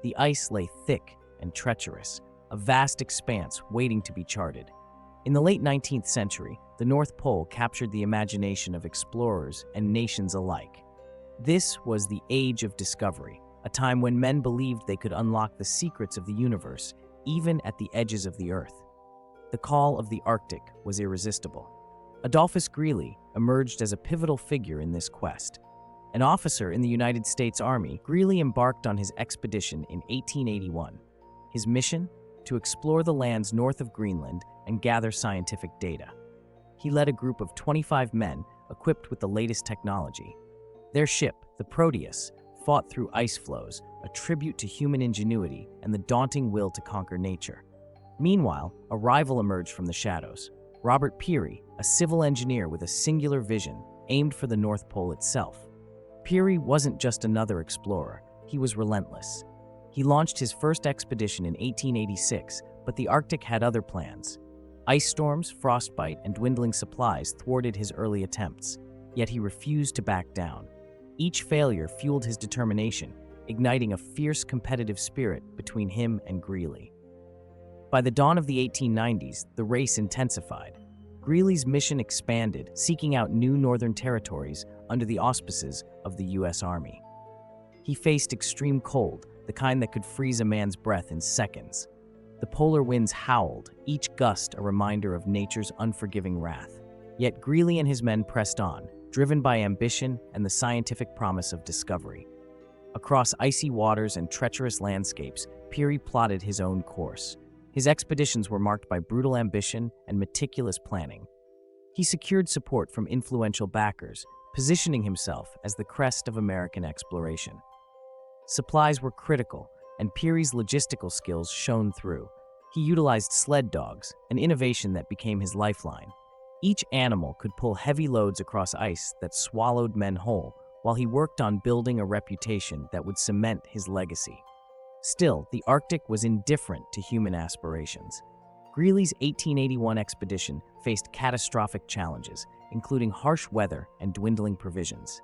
The ice lay thick and treacherous, a vast expanse waiting to be charted. In the late 19th century, the North Pole captured the imagination of explorers and nations alike. This was the Age of Discovery, a time when men believed they could unlock the secrets of the universe, even at the edges of the Earth. The call of the Arctic was irresistible. Adolphus Greely emerged as a pivotal figure in this quest. An officer in the United States Army, Greely embarked on his expedition in 1881. His mission? To explore the lands north of Greenland and gather scientific data. He led a group of 25 men equipped with the latest technology. Their ship, the Proteus, fought through ice floes, a tribute to human ingenuity and the daunting will to conquer nature. Meanwhile, a rival emerged from the shadows. Robert Peary, a civil engineer with a singular vision, aimed for the North Pole itself. Peary wasn't just another explorer, he was relentless. He launched his first expedition in 1886, but the Arctic had other plans. Ice storms, frostbite, and dwindling supplies thwarted his early attempts, yet he refused to back down. Each failure fueled his determination, igniting a fierce competitive spirit between him and Greely. By the dawn of the 1890s, the race intensified. Greely's mission expanded, seeking out new northern territories under the auspices of the U.S. Army. He faced extreme cold, the kind that could freeze a man's breath in seconds. The polar winds howled, each gust a reminder of nature's unforgiving wrath. Yet Greely and his men pressed on, driven by ambition and the scientific promise of discovery. Across icy waters and treacherous landscapes, Peary plotted his own course. His expeditions were marked by brutal ambition and meticulous planning. He secured support from influential backers, positioning himself as the crest of American exploration. Supplies were critical, and Peary's logistical skills shone through. He utilized sled dogs, an innovation that became his lifeline. Each animal could pull heavy loads across ice that swallowed men whole, while he worked on building a reputation that would cement his legacy. Still, the Arctic was indifferent to human aspirations. Greely's 1881 expedition faced catastrophic challenges, including harsh weather and dwindling provisions.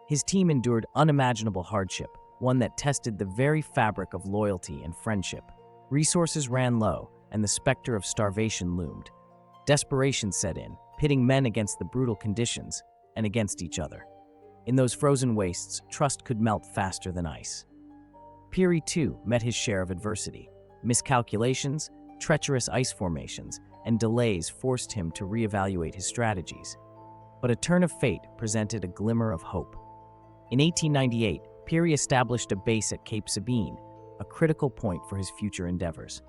His team endured unimaginable hardship, one that tested the very fabric of loyalty and friendship. Resources ran low, and the specter of starvation loomed. Desperation set in, pitting men against the brutal conditions and against each other. In those frozen wastes, trust could melt faster than ice. Peary, too, met his share of adversity. Miscalculations, treacherous ice formations, and delays forced him to reevaluate his strategies. But a turn of fate presented a glimmer of hope. In 1898, Peary established a base at Cape Sabine, a critical point for his future endeavors.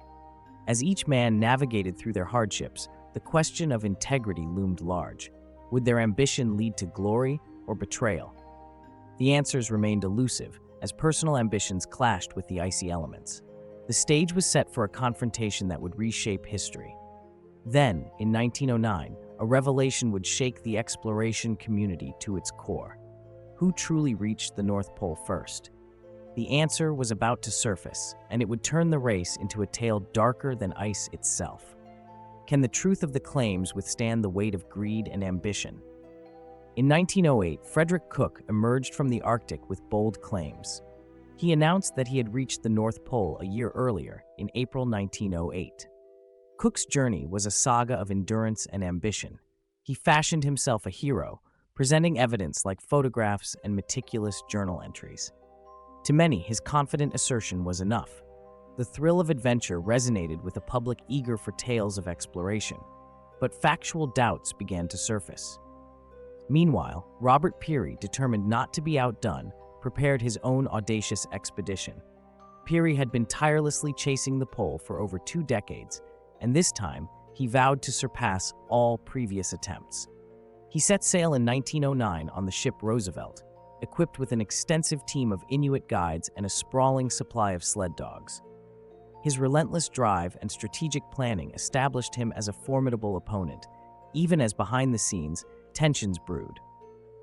As each man navigated through their hardships, the question of integrity loomed large. Would their ambition lead to glory or betrayal? The answers remained elusive, as personal ambitions clashed with the icy elements. The stage was set for a confrontation that would reshape history. Then, in 1909, a revelation would shake the exploration community to its core. Who truly reached the North Pole first? The answer was about to surface, and it would turn the race into a tale darker than ice itself. Can the truth of the claims withstand the weight of greed and ambition? In 1908, Frederick Cook emerged from the Arctic with bold claims. He announced that he had reached the North Pole a year earlier, in April 1908. Cook's journey was a saga of endurance and ambition. He fashioned himself a hero, presenting evidence like photographs and meticulous journal entries. To many, his confident assertion was enough. The thrill of adventure resonated with a public eager for tales of exploration, but factual doubts began to surface. Meanwhile, Robert Peary, determined not to be outdone, prepared his own audacious expedition. Peary had been tirelessly chasing the pole for over 2 decades, and this time he vowed to surpass all previous attempts. He set sail in 1909 on the ship Roosevelt, equipped with an extensive team of Inuit guides and a sprawling supply of sled dogs. His relentless drive and strategic planning established him as a formidable opponent, even as behind the scenes, tensions brewed.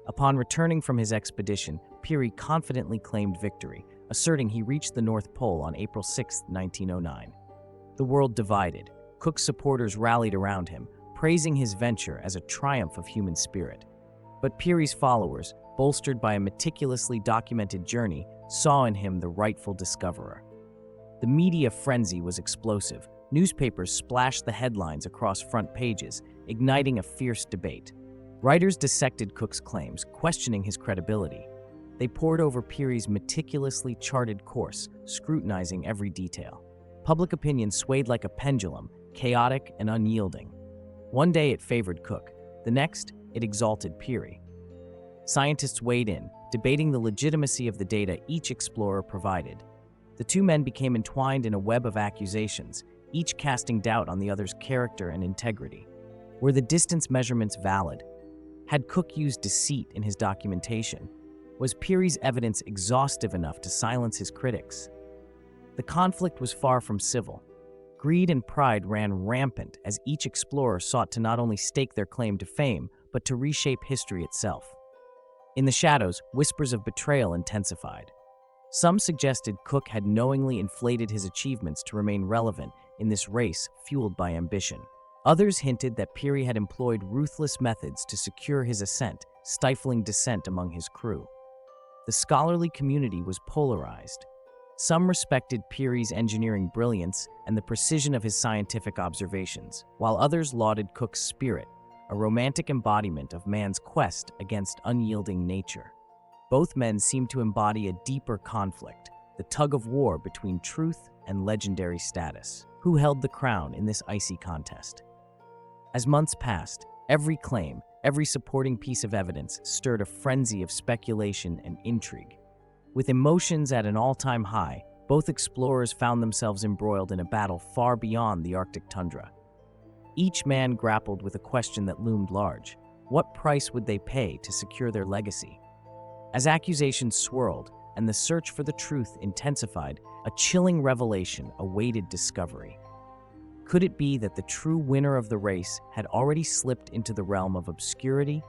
Upon returning from his expedition, Peary confidently claimed victory, asserting he reached the North Pole on April 6, 1909. The world divided. Cook's supporters rallied around him, praising his venture as a triumph of human spirit. But Peary's followers, bolstered by a meticulously documented journey, saw in him the rightful discoverer. The media frenzy was explosive. Newspapers splashed the headlines across front pages, igniting a fierce debate. Writers dissected Cook's claims, questioning his credibility. They pored over Peary's meticulously charted course, scrutinizing every detail. Public opinion swayed like a pendulum, chaotic and unyielding. One day it favored Cook, the next it exalted Peary. Scientists weighed in, debating the legitimacy of the data each explorer provided. The two men became entwined in a web of accusations, each casting doubt on the other's character and integrity. Were the distance measurements valid? Had Cook used deceit in his documentation? Was Peary's evidence exhaustive enough to silence his critics? The conflict was far from civil. Greed and pride ran rampant as each explorer sought to not only stake their claim to fame, but to reshape history itself. In the shadows, whispers of betrayal intensified. Some suggested Cook had knowingly inflated his achievements to remain relevant in this race fueled by ambition. Others hinted that Peary had employed ruthless methods to secure his ascent, stifling dissent among his crew. The scholarly community was polarized. Some respected Peary's engineering brilliance and the precision of his scientific observations, while others lauded Cook's spirit, a romantic embodiment of man's quest against unyielding nature. Both men seemed to embody a deeper conflict, the tug-of-war between truth and legendary status. Who held the crown in this icy contest? As months passed, every claim, every supporting piece of evidence stirred a frenzy of speculation and intrigue. With emotions at an all-time high, both explorers found themselves embroiled in a battle far beyond the Arctic tundra. Each man grappled with a question that loomed large. What price would they pay to secure their legacy? As accusations swirled and the search for the truth intensified, a chilling revelation awaited discovery. Could it be that the true winner of the race had already slipped into the realm of obscurity?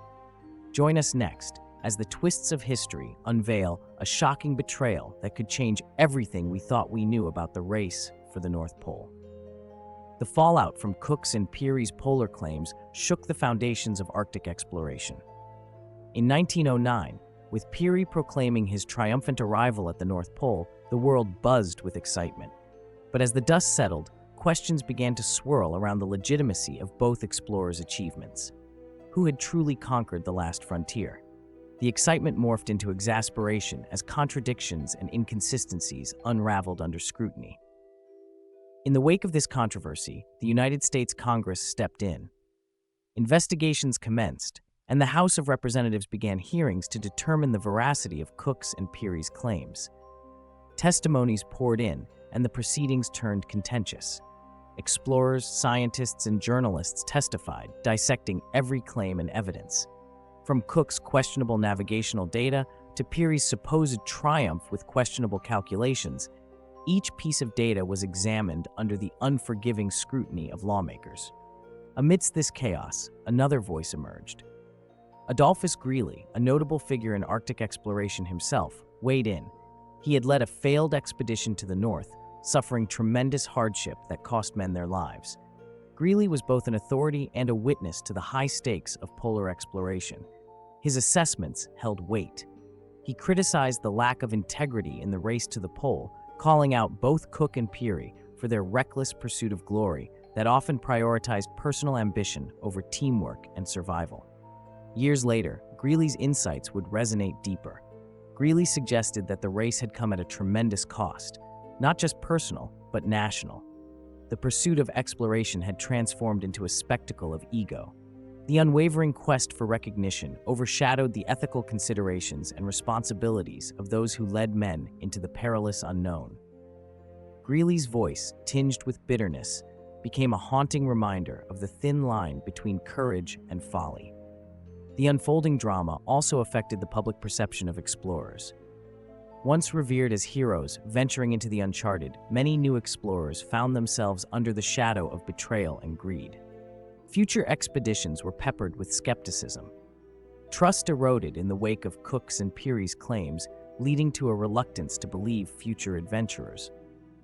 Join us next as the twists of history unveil a shocking betrayal that could change everything we thought we knew about the race for the North Pole. The fallout from Cook's and Peary's polar claims shook the foundations of Arctic exploration. In 1909, with Peary proclaiming his triumphant arrival at the North Pole, the world buzzed with excitement. But as the dust settled, questions began to swirl around the legitimacy of both explorers' achievements. Who had truly conquered the last frontier? The excitement morphed into exasperation as contradictions and inconsistencies unraveled under scrutiny. In the wake of this controversy, the United States Congress stepped in. Investigations commenced, and the House of Representatives began hearings to determine the veracity of Cook's and Peary's claims. Testimonies poured in, and the proceedings turned contentious. Explorers, scientists, and journalists testified, dissecting every claim and evidence. From Cook's questionable navigational data to Peary's supposed triumph with questionable calculations, each piece of data was examined under the unforgiving scrutiny of lawmakers. Amidst this chaos, another voice emerged. Adolphus Greely, a notable figure in Arctic exploration himself, weighed in. He had led a failed expedition to the north, suffering tremendous hardship that cost men their lives. Greely was both an authority and a witness to the high stakes of polar exploration. His assessments held weight. He criticized the lack of integrity in the race to the pole, calling out both Cook and Peary for their reckless pursuit of glory that often prioritized personal ambition over teamwork and survival. Years later, Greely's insights would resonate deeper. Greely suggested that the race had come at a tremendous cost, not just personal, but national. The pursuit of exploration had transformed into a spectacle of ego. The unwavering quest for recognition overshadowed the ethical considerations and responsibilities of those who led men into the perilous unknown. Greely's voice, tinged with bitterness, became a haunting reminder of the thin line between courage and folly. The unfolding drama also affected the public perception of explorers. Once revered as heroes venturing into the uncharted, many new explorers found themselves under the shadow of betrayal and greed. Future expeditions were peppered with skepticism. Trust eroded in the wake of Cook's and Peary's claims, leading to a reluctance to believe future adventurers.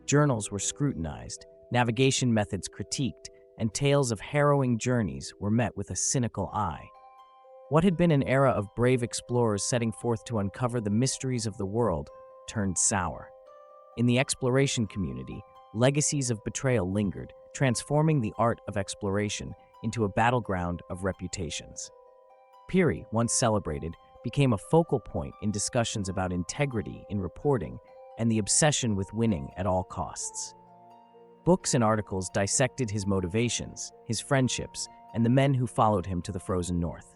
Journals were scrutinized, navigation methods critiqued, and tales of harrowing journeys were met with a cynical eye. What had been an era of brave explorers setting forth to uncover the mysteries of the world turned sour. In the exploration community, legacies of betrayal lingered, transforming the art of exploration into a battleground of reputations. Peary, once celebrated, became a focal point in discussions about integrity in reporting and the obsession with winning at all costs. Books and articles dissected his motivations, his friendships, and the men who followed him to the frozen north.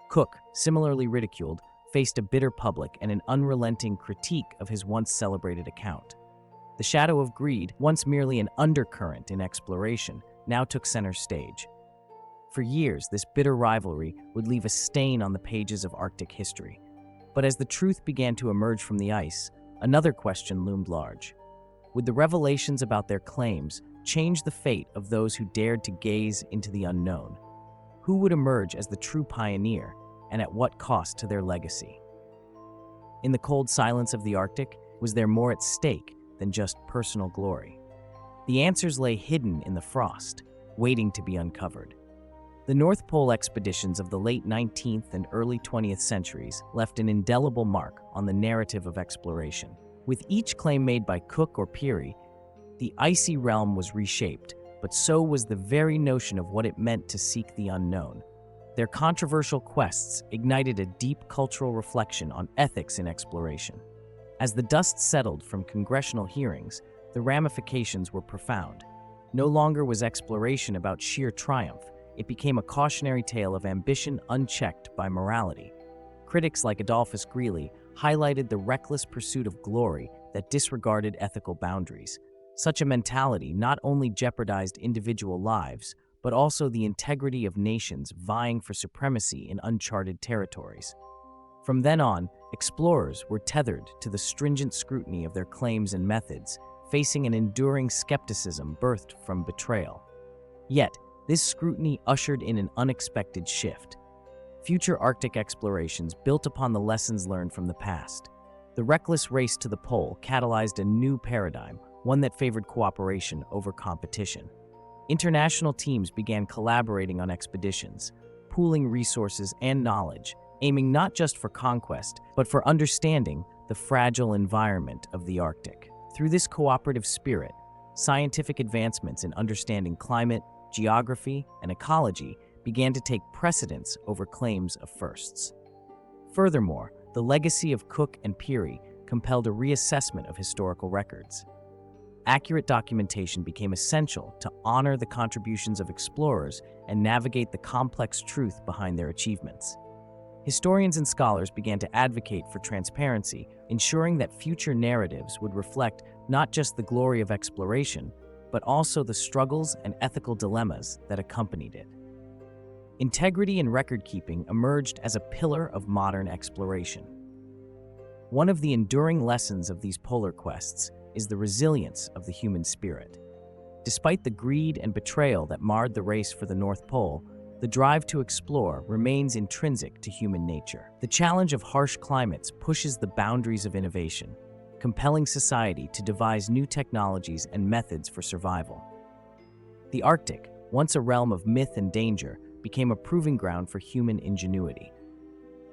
Cook, similarly ridiculed, faced a bitter public and an unrelenting critique of his once celebrated account. The shadow of greed, once merely an undercurrent in exploration, now took center stage. For years, this bitter rivalry would leave a stain on the pages of Arctic history. But as the truth began to emerge from the ice, another question loomed large. Would the revelations about their claims change the fate of those who dared to gaze into the unknown? Who would emerge as the true pioneer, and at what cost to their legacy? In the cold silence of the Arctic, was there more at stake than just personal glory? The answers lay hidden in the frost, waiting to be uncovered. The North Pole expeditions of the late 19th and early 20th centuries left an indelible mark on the narrative of exploration. With each claim made by Cook or Peary, the icy realm was reshaped, but so was the very notion of what it meant to seek the unknown. Their controversial quests ignited a deep cultural reflection on ethics in exploration. As the dust settled from congressional hearings, the ramifications were profound. No longer was exploration about sheer triumph. It became a cautionary tale of ambition unchecked by morality. Critics like Adolphus Greeley highlighted the reckless pursuit of glory that disregarded ethical boundaries. Such a mentality not only jeopardized individual lives, but also the integrity of nations vying for supremacy in uncharted territories. From then on, explorers were tethered to the stringent scrutiny of their claims and methods, facing an enduring skepticism birthed from betrayal. Yet, this scrutiny ushered in an unexpected shift. Future Arctic explorations built upon the lessons learned from the past. The reckless race to the pole catalyzed a new paradigm, one that favored cooperation over competition. International teams began collaborating on expeditions, pooling resources and knowledge, aiming not just for conquest, but for understanding the fragile environment of the Arctic. Through this cooperative spirit, scientific advancements in understanding climate, geography, and ecology began to take precedence over claims of firsts. Furthermore, the legacy of Cook and Peary compelled a reassessment of historical records. Accurate documentation became essential to honor the contributions of explorers and navigate the complex truth behind their achievements. Historians and scholars began to advocate for transparency, ensuring that future narratives would reflect not just the glory of exploration, but also the struggles and ethical dilemmas that accompanied it. Integrity in record-keeping emerged as a pillar of modern exploration. One of the enduring lessons of these polar quests is the resilience of the human spirit. Despite the greed and betrayal that marred the race for the North Pole, the drive to explore remains intrinsic to human nature. The challenge of harsh climates pushes the boundaries of innovation, compelling society to devise new technologies and methods for survival. The Arctic, once a realm of myth and danger, became a proving ground for human ingenuity.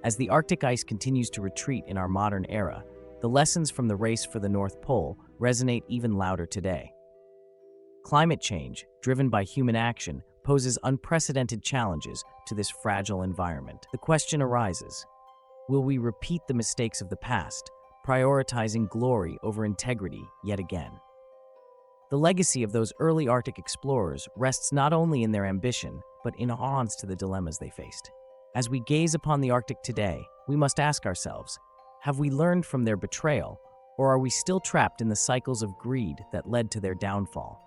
As the Arctic ice continues to retreat in our modern era, the lessons from the race for the North Pole resonate even louder today. Climate change, driven by human action, poses unprecedented challenges to this fragile environment. The question arises, will we repeat the mistakes of the past, prioritizing glory over integrity yet again? The legacy of those early Arctic explorers rests not only in their ambition, but in odds to the dilemmas they faced. As we gaze upon the Arctic today, we must ask ourselves, have we learned from their betrayal, or are we still trapped in the cycles of greed that led to their downfall?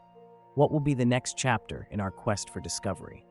What will be the next chapter in our quest for discovery?